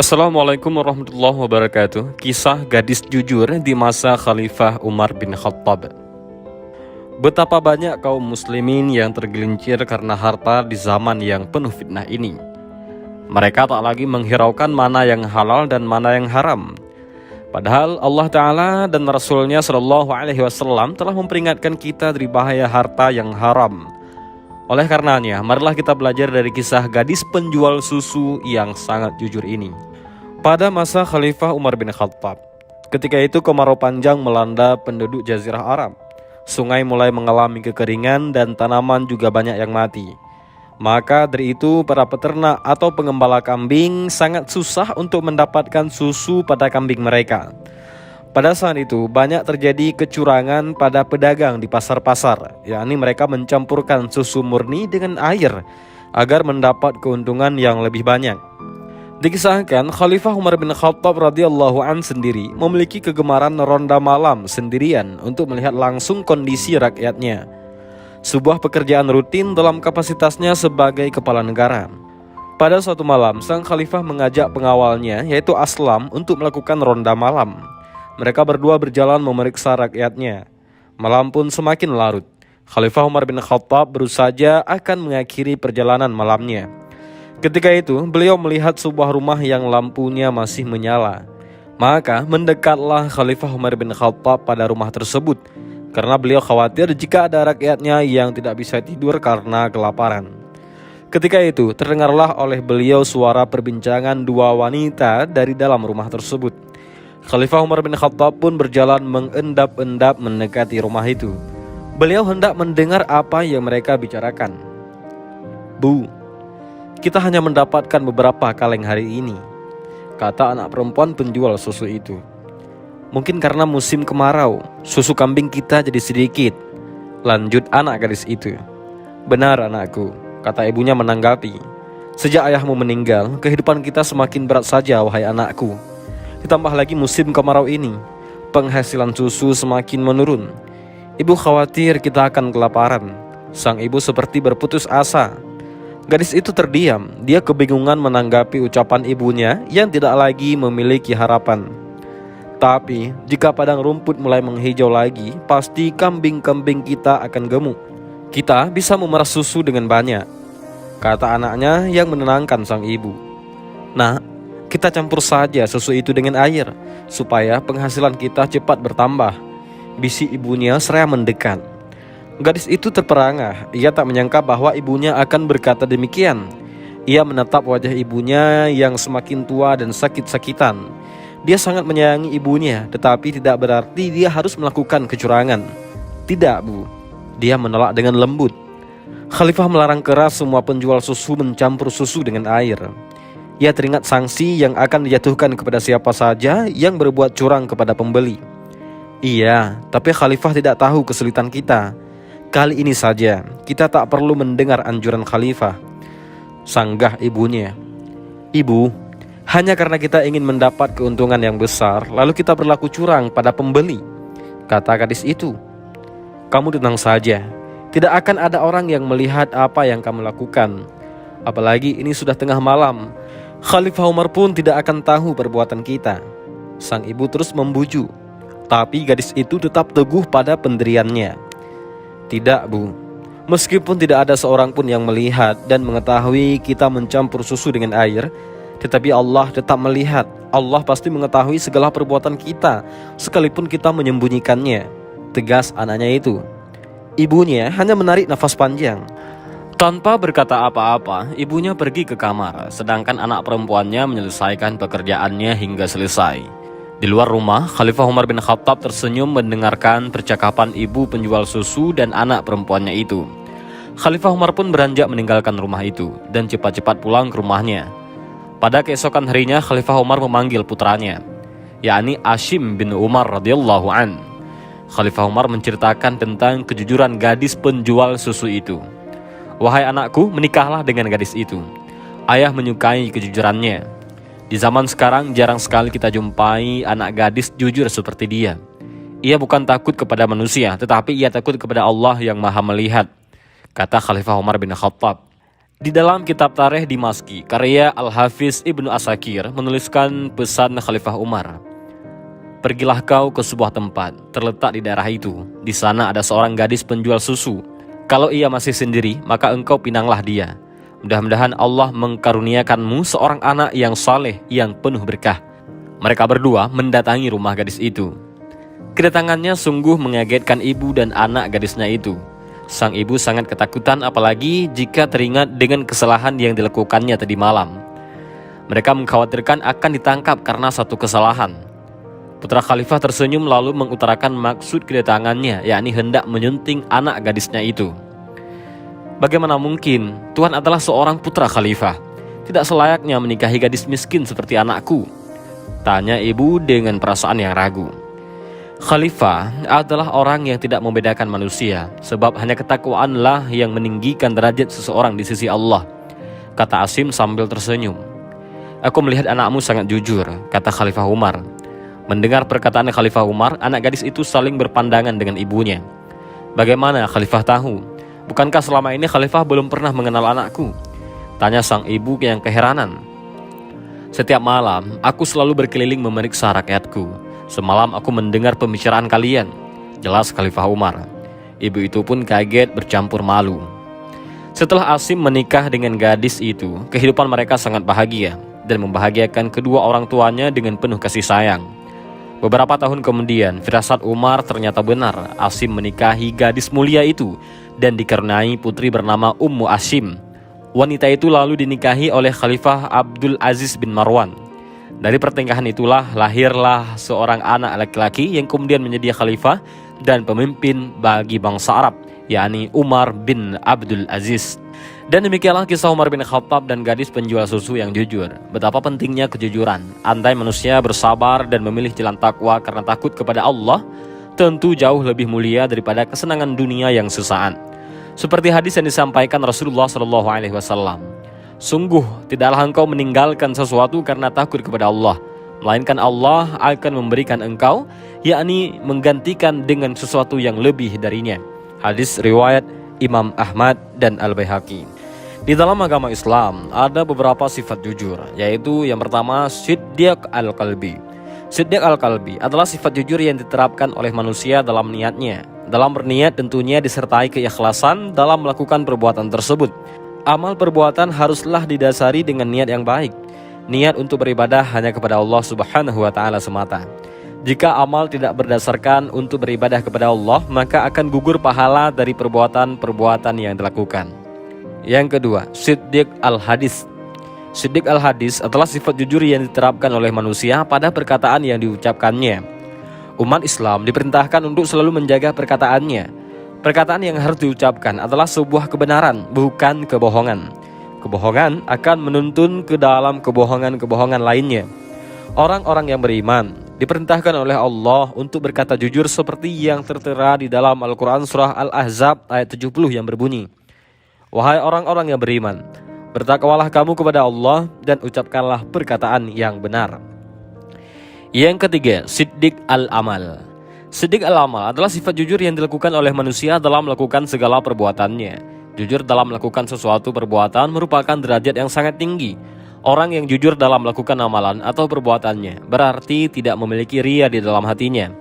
Assalamualaikum warahmatullahi wabarakatuh. Kisah gadis jujur di masa Khalifah Umar bin Khattab. Betapa banyak kaum muslimin yang tergelincir karena harta di zaman yang penuh fitnah ini. Mereka tak lagi menghiraukan mana yang halal dan mana yang haram. Padahal Allah Ta'ala dan Rasulnya Shallallahu Alaihi Wasallam telah memperingatkan kita dari bahaya harta yang haram. Oleh karenanya, marilah kita belajar dari kisah gadis penjual susu yang sangat jujur ini. Pada masa Khalifah Umar bin Khattab, ketika itu kemarau panjang melanda penduduk Jazirah Arab. Sungai mulai mengalami kekeringan dan tanaman juga banyak yang mati. Maka dari itu para peternak atau pengembala kambing sangat susah untuk mendapatkan susu pada kambing mereka. Pada saat itu banyak terjadi kecurangan pada pedagang di pasar-pasar, yakni mereka mencampurkan susu murni dengan air agar mendapat keuntungan yang lebih banyak. Dikisahkan Khalifah Umar bin Khattab radhiyallahu an sendiri memiliki kegemaran ronda malam sendirian untuk melihat langsung kondisi rakyatnya. Sebuah pekerjaan rutin dalam kapasitasnya sebagai kepala negara. Pada suatu malam, sang khalifah mengajak pengawalnya yaitu Aslam untuk melakukan ronda malam. Mereka berdua berjalan memeriksa rakyatnya. Malam pun semakin larut. Khalifah Umar bin Khattab baru saja akan mengakhiri perjalanan malamnya. Ketika itu, beliau melihat sebuah rumah yang lampunya masih menyala. Maka mendekatlah Khalifah Umar bin Khattab pada rumah tersebut, karena beliau khawatir jika ada rakyatnya yang tidak bisa tidur karena kelaparan. Ketika itu, terdengarlah oleh beliau suara perbincangan dua wanita dari dalam rumah tersebut. Khalifah Umar bin Khattab pun berjalan mengendap-endap mendekati rumah itu. Beliau hendak mendengar apa yang mereka bicarakan. "Bu, kita hanya mendapatkan beberapa kaleng hari ini," kata anak perempuan penjual susu itu. "Mungkin karena musim kemarau, susu kambing kita jadi sedikit," lanjut anak gadis itu. "Benar anakku," kata ibunya menanggapi. "Sejak ayahmu meninggal, kehidupan kita semakin berat saja wahai anakku. Ditambah lagi musim kemarau ini, penghasilan susu semakin menurun. Ibu khawatir kita akan kelaparan." Sang ibu seperti berputus asa. Gadis itu terdiam, dia kebingungan menanggapi ucapan ibunya yang tidak lagi memiliki harapan. "Tapi jika padang rumput mulai menghijau lagi, pasti kambing-kambing kita akan gemuk. Kita bisa memerah susu dengan banyak," kata anaknya yang menenangkan sang ibu. "Nak, kita campur saja susu itu dengan air, supaya penghasilan kita cepat bertambah," bisik ibunya seraya mendekat. Gadis itu terperangah, ia tak menyangka bahwa ibunya akan berkata demikian. Ia menatap wajah ibunya yang semakin tua dan sakit-sakitan. Dia sangat menyayangi ibunya, tetapi tidak berarti dia harus melakukan kecurangan. "Tidak, Bu," dia menolak dengan lembut. Khalifah melarang keras semua penjual susu mencampur susu dengan air. Ia teringat sanksi yang akan dijatuhkan kepada siapa saja yang berbuat curang kepada pembeli. "Iya, tapi Khalifah tidak tahu kesulitan kita. Kali ini saja kita tak perlu mendengar anjuran Khalifah," sanggah ibunya. "Ibu, hanya karena kita ingin mendapat keuntungan yang besar, lalu kita berlaku curang pada pembeli," kata gadis itu. "Kamu tenang saja, tidak akan ada orang yang melihat apa yang kamu lakukan. Apalagi ini sudah tengah malam. Khalifah Umar pun tidak akan tahu perbuatan kita," sang ibu terus membujuk. Tapi gadis itu tetap teguh pada pendiriannya. "Tidak, Bu. Meskipun tidak ada seorang pun yang melihat dan mengetahui kita mencampur susu dengan air, tetapi Allah tetap melihat. Allah pasti mengetahui segala perbuatan kita, sekalipun kita menyembunyikannya," tegas anaknya itu. Ibunya hanya menarik nafas panjang. Tanpa berkata apa-apa, ibunya pergi ke kamar, sedangkan anak perempuannya menyelesaikan pekerjaannya hingga selesai. Di luar rumah, Khalifah Umar bin Khattab tersenyum mendengarkan percakapan ibu penjual susu dan anak perempuannya itu. Khalifah Umar pun beranjak meninggalkan rumah itu dan cepat-cepat pulang ke rumahnya. Pada keesokan harinya, Khalifah Umar memanggil putranya, yakni Hashim bin Umar radhiyallahu an. Khalifah Umar menceritakan tentang kejujuran gadis penjual susu itu. "Wahai anakku, menikahlah dengan gadis itu. Ayah menyukai kejujurannya. Di zaman sekarang jarang sekali kita jumpai anak gadis jujur seperti dia. Ia bukan takut kepada manusia, tetapi ia takut kepada Allah yang Maha Melihat," kata Khalifah Umar bin Khattab. Di dalam kitab Tarikh Dimaski, karya Al-Hafiz Ibnu Asakir menuliskan pesan Khalifah Umar. Pergilah kau ke sebuah tempat, terletak di daerah itu. Di sana ada seorang gadis penjual susu. Kalau ia masih sendiri, maka engkau pinanglah dia. Mudah-mudahan Allah mengkaruniakanmu seorang anak yang saleh, yang penuh berkah. Mereka berdua mendatangi rumah gadis itu. Kedatangannya sungguh mengagetkan ibu dan anak gadisnya itu. Sang ibu sangat ketakutan, apalagi jika teringat dengan kesalahan yang dilakukannya tadi malam. Mereka mengkhawatirkan akan ditangkap karena satu kesalahan. Putra Khalifah tersenyum lalu mengutarakan maksud kedatangannya, yakni hendak menyunting anak gadisnya itu. Bagaimana mungkin? Tuhan adalah seorang putra Khalifah. Tidak selayaknya menikahi gadis miskin seperti anakku, tanya ibu dengan perasaan yang ragu. Khalifah adalah orang yang tidak membedakan manusia, sebab hanya ketakwaanlah yang meninggikan derajat seseorang di sisi Allah, kata Asim sambil tersenyum. Aku melihat anakmu sangat jujur, kata Khalifah Umar. Mendengar perkataan Khalifah Umar, anak gadis itu saling berpandangan dengan ibunya. Bagaimana Khalifah tahu? Bukankah selama ini Khalifah belum pernah mengenal anakku? Tanya sang ibu yang keheranan. Setiap malam, aku selalu berkeliling memeriksa rakyatku. Semalam aku mendengar pembicaraan kalian, jelas Khalifah Umar. Ibu itu pun kaget bercampur malu. Setelah Asim menikah dengan gadis itu, kehidupan mereka sangat bahagia dan membahagiakan kedua orang tuanya dengan penuh kasih sayang. Beberapa tahun kemudian, firasat Umar ternyata benar. Asim menikahi gadis mulia itu dan dikaruniai putri bernama Ummu Asim. Wanita itu lalu dinikahi oleh Khalifah Abdul Aziz bin Marwan. Dari pernikahan itulah lahirlah seorang anak laki-laki yang kemudian menjadi khalifah dan pemimpin bagi bangsa Arab, yakni Umar bin Abdul Aziz. Dan demikianlah kisah Umar bin Khattab dan gadis penjual susu yang jujur. Betapa pentingnya kejujuran. Andai manusia bersabar dan memilih jalan takwa karena takut kepada Allah, tentu jauh lebih mulia daripada kesenangan dunia yang sesaat. Seperti hadis yang disampaikan Rasulullah SAW. Sungguh tidaklah engkau meninggalkan sesuatu karena takut kepada Allah, melainkan Allah akan memberikan engkau, yakni menggantikan dengan sesuatu yang lebih darinya. Hadis riwayat Imam Ahmad dan Al-Baihaqi. Di dalam agama Islam ada beberapa sifat jujur, yaitu yang pertama Siddiq al-Qalbi. Siddiq al-Qalbi adalah sifat jujur yang diterapkan oleh manusia dalam niatnya. Dalam berniat tentunya disertai keikhlasan dalam melakukan perbuatan tersebut. Amal perbuatan haruslah didasari dengan niat yang baik. Niat untuk beribadah hanya kepada Allah Subhanahu wa Ta'ala semata. Jika amal tidak berdasarkan untuk beribadah kepada Allah, maka akan gugur pahala dari perbuatan-perbuatan yang dilakukan. Yang kedua, Siddiq al-Hadis. Siddiq al-Hadis adalah sifat jujur yang diterapkan oleh manusia pada perkataan yang diucapkannya. Umat Islam diperintahkan untuk selalu menjaga perkataannya. Perkataan yang harus diucapkan adalah sebuah kebenaran, bukan kebohongan. Kebohongan akan menuntun ke dalam kebohongan-kebohongan lainnya. Orang-orang yang beriman diperintahkan oleh Allah untuk berkata jujur seperti yang tertera di dalam Al-Quran surah Al-Ahzab ayat 70 yang berbunyi, wahai orang-orang yang beriman, bertakwalah kamu kepada Allah dan ucapkanlah perkataan yang benar. Yang ketiga, Siddiq al-Amal. Siddiq al-amal adalah sifat jujur yang dilakukan oleh manusia dalam melakukan segala perbuatannya. Jujur dalam melakukan sesuatu perbuatan merupakan derajat yang sangat tinggi. Orang yang jujur dalam melakukan amalan atau perbuatannya berarti tidak memiliki ria di dalam hatinya.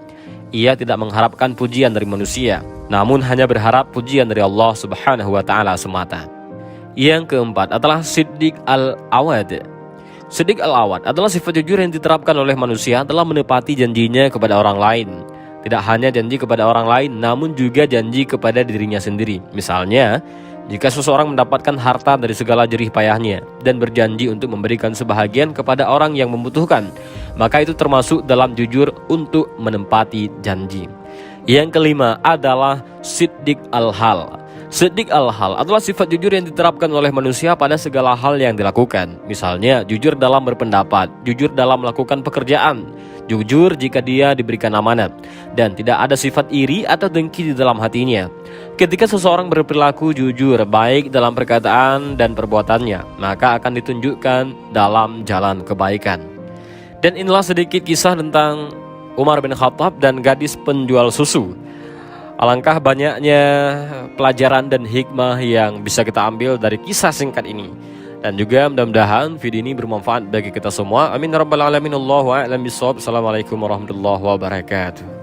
Ia tidak mengharapkan pujian dari manusia, namun hanya berharap pujian dari Allah Subhanahu wa Ta'ala semata. Yang keempat adalah Siddiq al-Awad. Siddiq al-Awad adalah sifat jujur yang diterapkan oleh manusia dalam menepati janjinya kepada orang lain. Tidak hanya janji kepada orang lain, namun juga janji kepada dirinya sendiri. Misalnya, jika seseorang mendapatkan harta dari segala jerih payahnya dan berjanji untuk memberikan sebahagian kepada orang yang membutuhkan, maka itu termasuk dalam jujur untuk menempati janji. Yang kelima adalah Siddiq al-Hal. Siddiq al-Hal adalah sifat jujur yang diterapkan oleh manusia pada segala hal yang dilakukan. Misalnya, jujur dalam berpendapat, jujur dalam melakukan pekerjaan, jujur jika dia diberikan amanat, dan tidak ada sifat iri atau dengki di dalam hatinya. Ketika seseorang berperilaku jujur baik dalam perkataan dan perbuatannya, maka akan ditunjukkan dalam jalan kebaikan. Dan inilah sedikit kisah tentang Umar bin Khattab dan gadis penjual susu. Alangkah banyaknya pelajaran dan hikmah yang bisa kita ambil dari kisah singkat ini. Dan juga mudah-mudahan video ini bermanfaat bagi kita semua. Amin ya rabbal alamin. Allahu a'lam bishawab. Assalamualaikum warahmatullahi wabarakatuh.